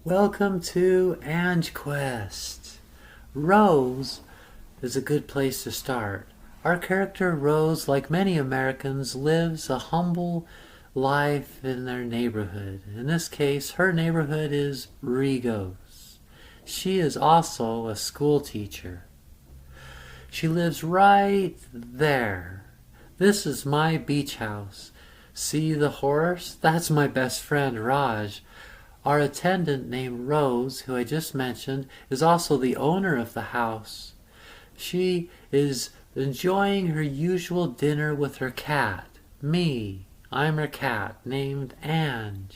Welcome to Anj-Quest. Rose is a good place to start. Our character Rose, like many Americans, lives a humble life in their neighborhood. In this case, her neighborhood is Rigos. She is also a school teacher. She lives right there. This is my beach house. See the horse? That's my best friend Raj. Our attendant named Rose, who I just mentioned, is also the owner of the house. She is enjoying her usual dinner with her cat, me. I'm her cat, named Anj.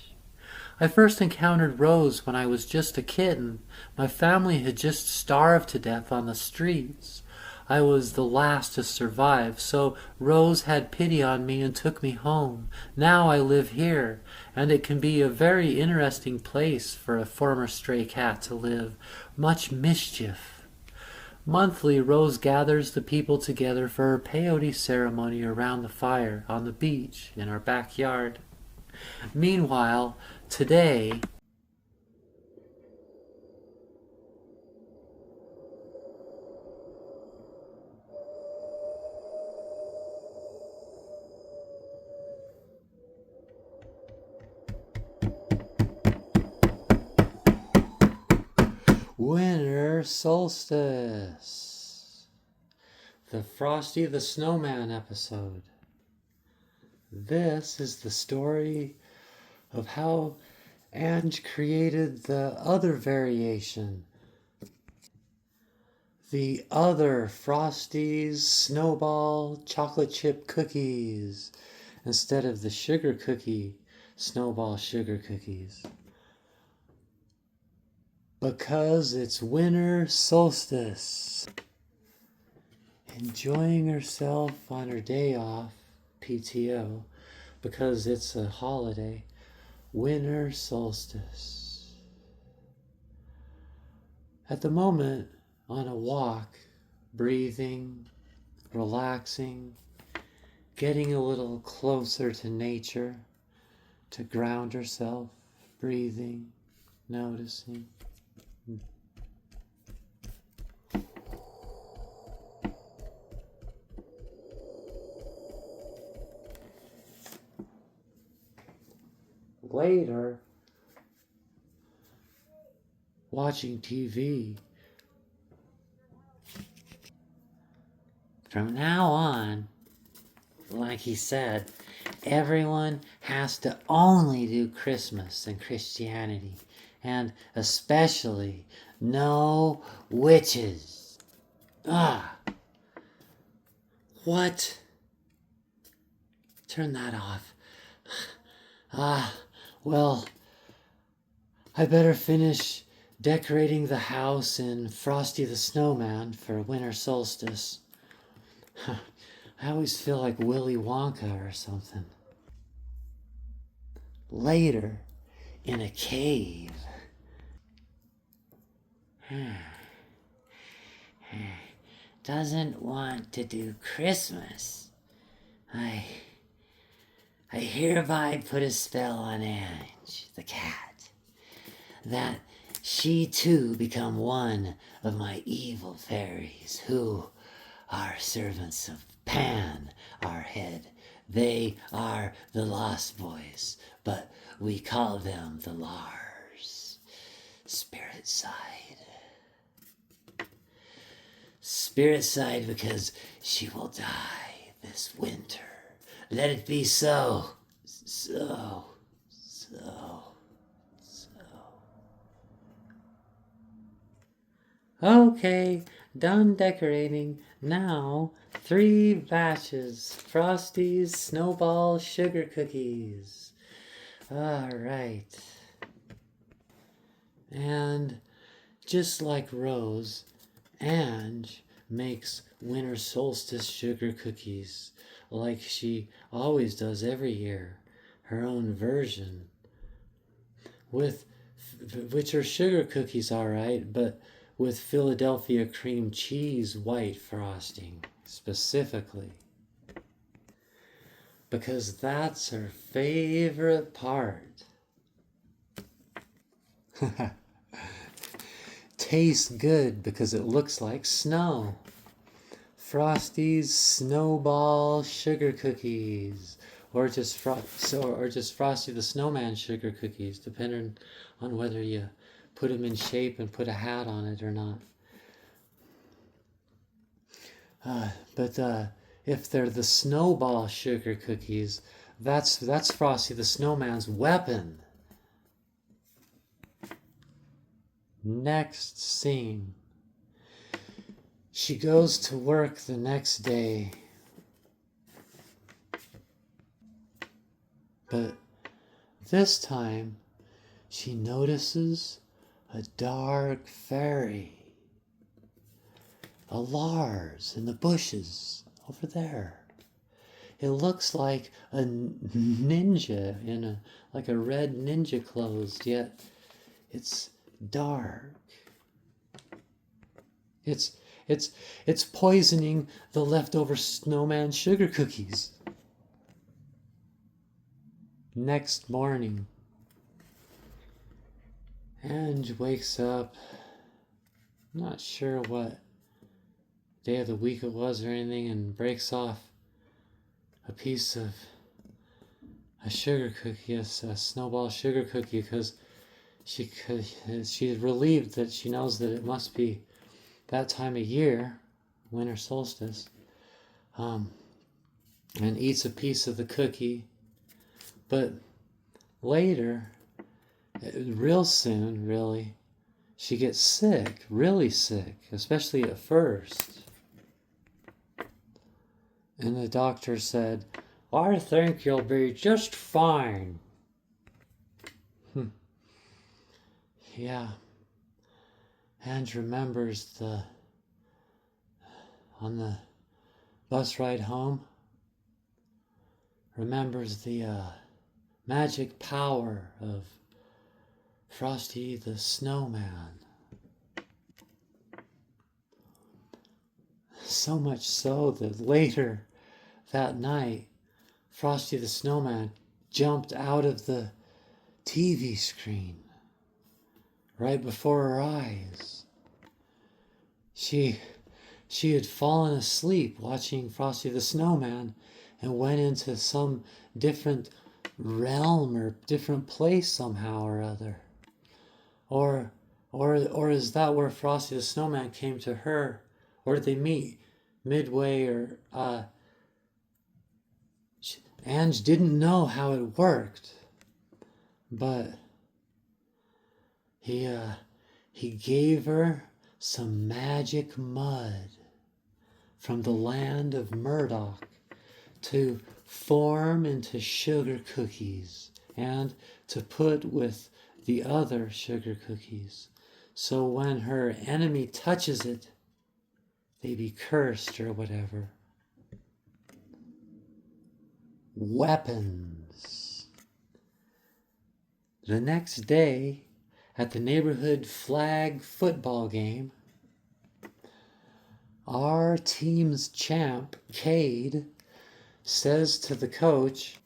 I first encountered Rose when I was just a kitten. My family had just starved to death on the streets. I was the last to survive, so Rose had pity on me and took me home. Now I live here, and it can be a very interesting place for a former stray cat to live. Much mischief. Monthly, Rose gathers the people together for her peyote ceremony around the fire on the beach in our backyard. Meanwhile, today, Winter Solstice. The Frosty the Snowman episode. This is the story of how Anj created the other variation. The other Frosty's snowball chocolate chip cookies instead of the sugar cookie snowball sugar cookies. Because it's winter solstice. Enjoying herself on her day off, PTO, because it's a holiday. Winter solstice. At the moment, on a walk, breathing, relaxing, getting a little closer to nature, to ground herself, breathing, noticing. Later, watching TV. From now on, like he said, everyone has to only do Christmas and Christianity, and especially no witches. What? Turn that off. Well, I better finish decorating the house in Frosty the Snowman for winter solstice. I always feel like Willy Wonka or something. Later, in a cave. Doesn't want to do Christmas. I hereby put a spell on Anj, the cat, that she too become one of my evil fairies, who are servants of Pan, our head. They are the Lost Boys, but we call them the Lars. Spirit side. Spirit side because she will die this winter. Let it be so. So. Okay, done decorating. Now, 3 batches. Frosties, snowball, sugar cookies. Alright. And just like Rose, Anj makes winter solstice sugar cookies like she always does every year, her own version, with which are sugar cookies, all right, but with Philadelphia cream cheese white frosting specifically, because that's her favorite part. Tastes good because it looks like snow. Frosty's snowball sugar cookies, or just Frosty the Snowman sugar cookies, depending on whether you put them in shape and put a hat on it or not. But if they're the snowball sugar cookies, that's Frosty the Snowman's weapon. Next scene. She goes to work the next day. But this time, she notices a dark fairy. A Lars in the bushes over there. It looks like a ninja in like a red ninja clothes, yet it's dark. It's poisoning the leftover snowman sugar cookies. Next morning, Anj wakes up, not sure what day of the week it was or anything, and breaks off a piece of a sugar cookie, a snowball sugar cookie, because she's relieved that she knows that it must be that time of year, Winter Solstice, and eats a piece of the cookie. But later, real soon, really, she gets sick, really sick, especially at first. And the doctor said, "I think you'll be just fine." Yeah. Anj remembers on the bus ride home, remembers the magic power of Frosty the Snowman. So much so that later that night, Frosty the Snowman jumped out of the TV screen right before her eyes. She had fallen asleep watching Frosty the Snowman and went into some different realm or different place somehow or other. Or is that where Frosty the Snowman came to her? Or did they meet midway? Or Anj didn't know how it worked, but he gave her some magic mud from the land of Murdoch to form into sugar cookies and to put with the other sugar cookies. So when her enemy touches it, they be cursed or whatever. Weapons. The next day, at the neighborhood flag football game, our team's champ, Cade, says to the coach,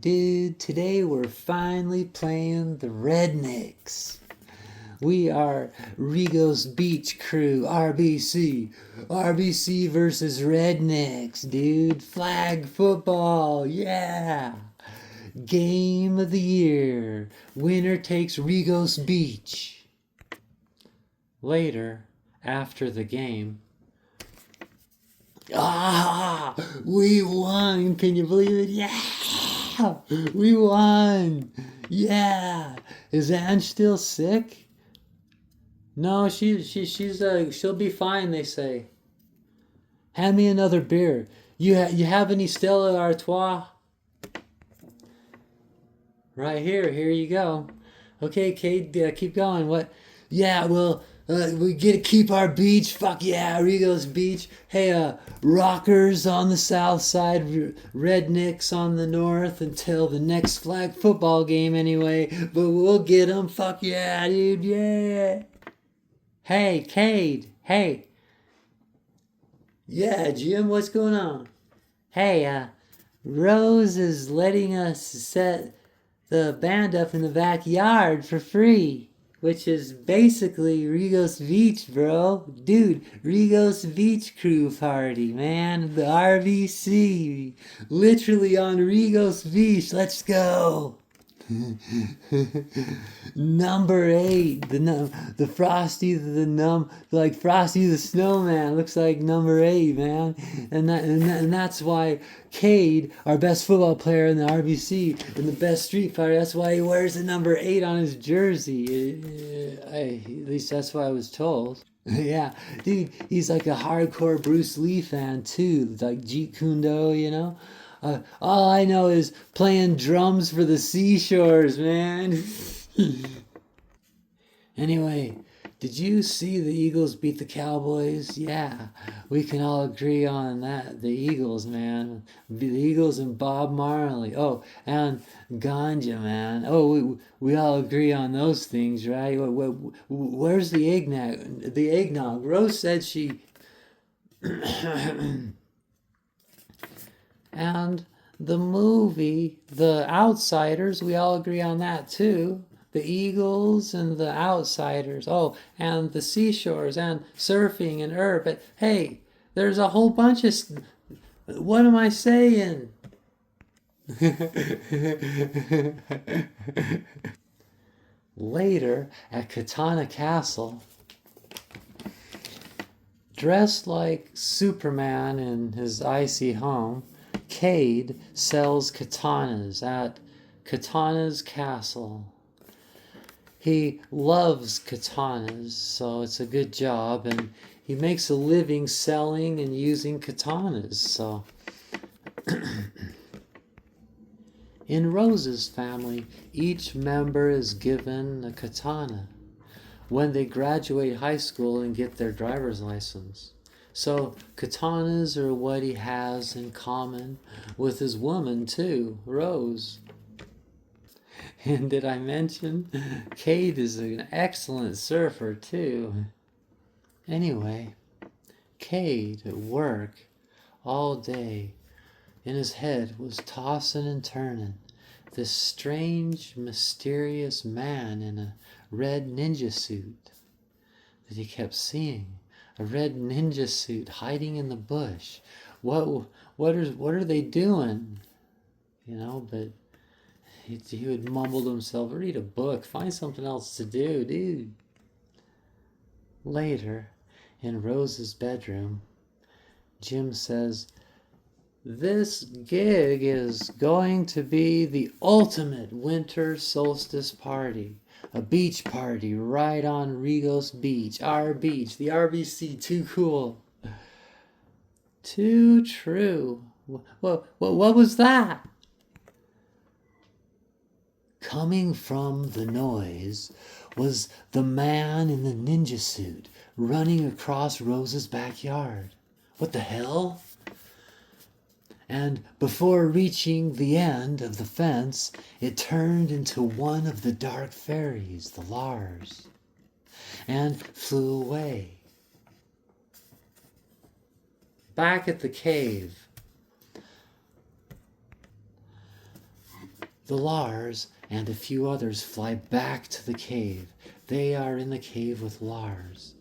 "Dude, today we're finally playing the Rednecks. We are Rigo's Beach Crew, RBC. RBC versus Rednecks, dude. Flag football, yeah. Game of the year. Winner takes Rigo's Beach." Later, after the game, we won. Can you believe it? Yeah, we won. Yeah. Is Anj still sick? No, she'll be fine, they say. Hand me another beer. You have any Stella Artois? Right here you go. Okay, Cade, keep going. What? Yeah, well, we get to keep our beach. Fuck yeah, Rigo's Beach. Hey, rockers on the south side, rednecks on the north until the next flag football game anyway. But we'll get them. Fuck yeah, dude, yeah. Hey, Cade, hey. Yeah, Jim, what's going on? Hey, Rose is letting us set the band up in the backyard for free. which is basically Rigos Beach, bro. Dude, Rigos Beach crew party, man. The RBC. Literally on Rigos Beach. Let's go. Number 8, the Frosty, like Frosty the Snowman looks like number 8, man, and that's why Cade, our best football player in the RBC and the best street fighter, that's why he wears the number 8 on his jersey. At least that's what I was told. Yeah, dude, he's like a hardcore Bruce Lee fan too, like Jeet Kune Do, you know. All I know is playing drums for the seashores, man. Anyway, did you see the Eagles beat the Cowboys? Yeah, we can all agree on that. The Eagles, man. The Eagles and Bob Marley. Oh, and Ganja, man. Oh, we all agree on those things, right? Where's the eggnog? The eggnog. Rose said she... And the movie, The Outsiders, we all agree on that too. The Eagles and the Outsiders. Oh, and the seashores and surfing and But hey, there's a whole bunch of... What am I saying? Later, at Katana Castle, dressed like Superman in his icy home, Cade sells katanas at Katana's Castle. He loves katanas, so it's a good job, and he makes a living selling and using katanas, so... In Rose's family, each member is given a katana when they graduate high school and get their driver's license. So katanas are what he has in common with his woman too, Rose. And did I mention Cade is an excellent surfer too? Anyway, Cade at work all day in his head was tossing and turning this strange, mysterious man in a red ninja suit that he kept seeing. A red ninja suit hiding in the bush. What are they doing? You know, but he would mumble to himself, read a book, find something else to do, dude. Later, in Rose's bedroom, Jim says, this gig is going to be the ultimate winter solstice party. A beach party right on Rigos Beach. Our beach. The RBC. Too cool. Too true. What was that? Coming from the noise was the man in the ninja suit running across Rose's backyard. What the hell? And before reaching the end of the fence, it turned into one of the dark fairies, the Lars, and flew away. Back at the cave, the Lars and a few others fly back to the cave. They are in the cave with Lars.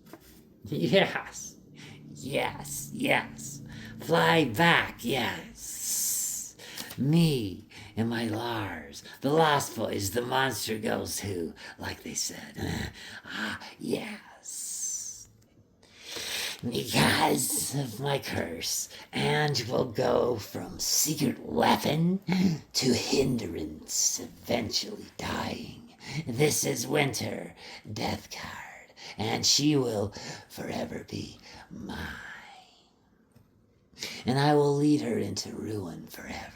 Yes, yes, yes. Fly back, yes. Me and my Lars, the Lost Boys, the monster goes who, like they said. Yes. Because of my curse, Anj will go from secret weapon to hindrance, eventually dying. This is Winter, death card, and she will forever be mine. And I will lead her into ruin forever.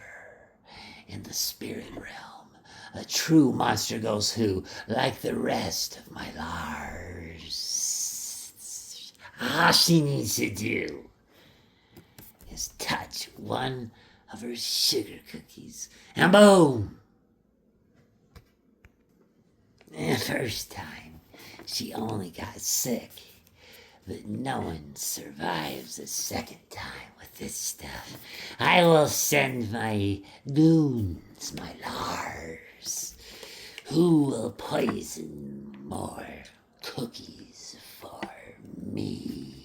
In the spirit realm, a true monster goes who, like the rest of my Lars. All she needs to do is touch one of her sugar cookies, and boom! The first time, she only got sick. But no one survives a second time with this stuff. I will send my goons, my Lars, who will poison more cookies for me.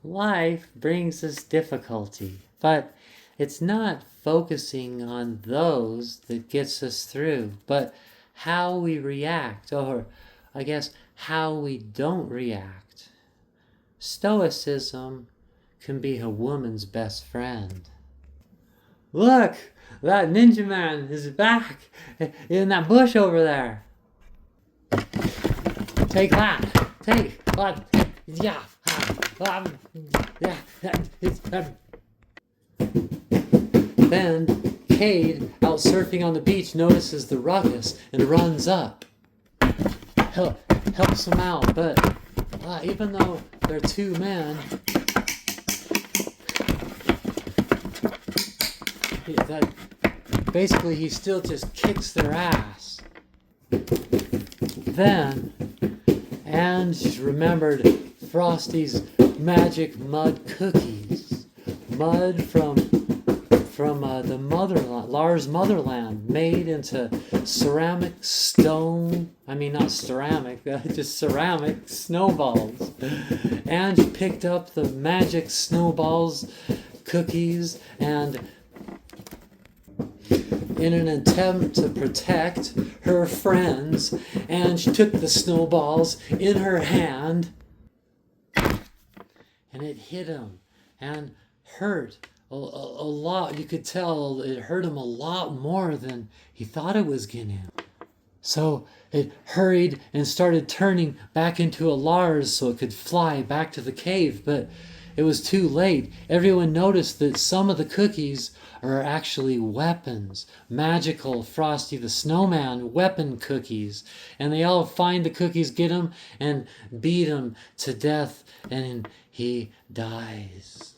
Life brings us difficulty, but it's not focusing on those that gets us through, but how we react, or I guess how we don't react. Stoicism can be a woman's best friend. Look, that ninja man is back in that bush over there. Take that. Take what? Yeah. Then Cade, out surfing on the beach, notices the ruckus and runs up. Helps him out, but even though they're two men, basically he still just kicks their ass. Then Anj remembered Frosty's magic mud cookies. Mud from the motherland, Lars' motherland, made into ceramic stone. I mean, not ceramic, just ceramic snowballs. Anj picked up the magic snowballs cookies, and in an attempt to protect her friends, Anj took the snowballs in her hand, and it hit him and hurt a lot. You could tell it hurt him a lot more than he thought it was gonna. So it hurried and started turning back into a Lars so it could fly back to the cave, but it was too late. Everyone noticed that some of the cookies are actually weapons. Magical Frosty the Snowman weapon cookies. And they all find the cookies, get him, and beat him to death, and he dies.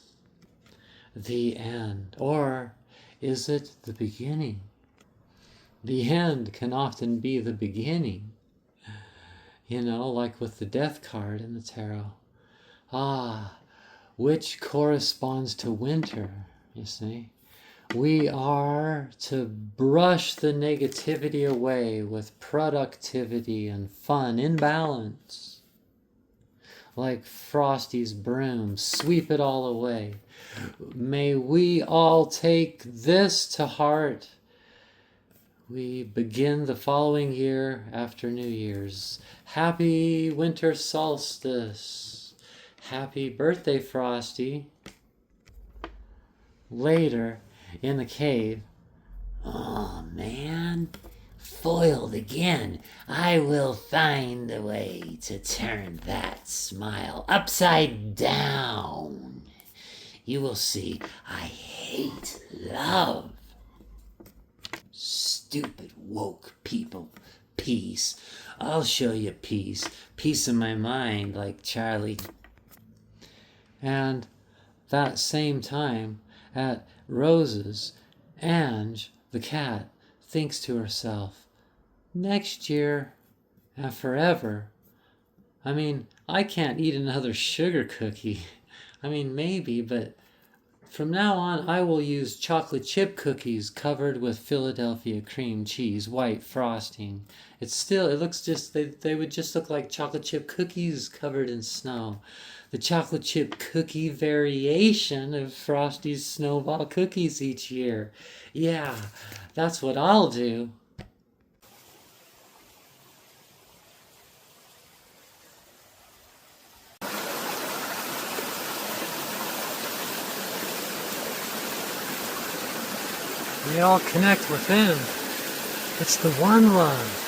The end. Or is it the beginning? The end can often be the beginning. You know, like with the death card in the tarot. Which corresponds to winter, you see. We are to brush the negativity away with productivity and fun in balance. Like Frosty's broom, sweep it all away. May we all take this to heart. We begin the following year after New Year's. Happy Winter Solstice. Happy birthday, Frosty. Later, in the cave. Oh, man. Foiled again. I will find a way to turn that smile upside down. You will see, I hate love. Stupid woke people. Peace. I'll show you peace. Peace in my mind, like Charlie. And that same time, at Rose's, Anj, the cat, thinks to herself, next year and forever. I mean, I can't eat another sugar cookie. I mean, maybe, but from now on, I will use chocolate chip cookies covered with Philadelphia cream cheese, white frosting. It looks just, they would just look like chocolate chip cookies covered in snow. The chocolate chip cookie variation of Frosty's snowball cookies each year. Yeah, that's what I'll do. We all connect within. It's the one love.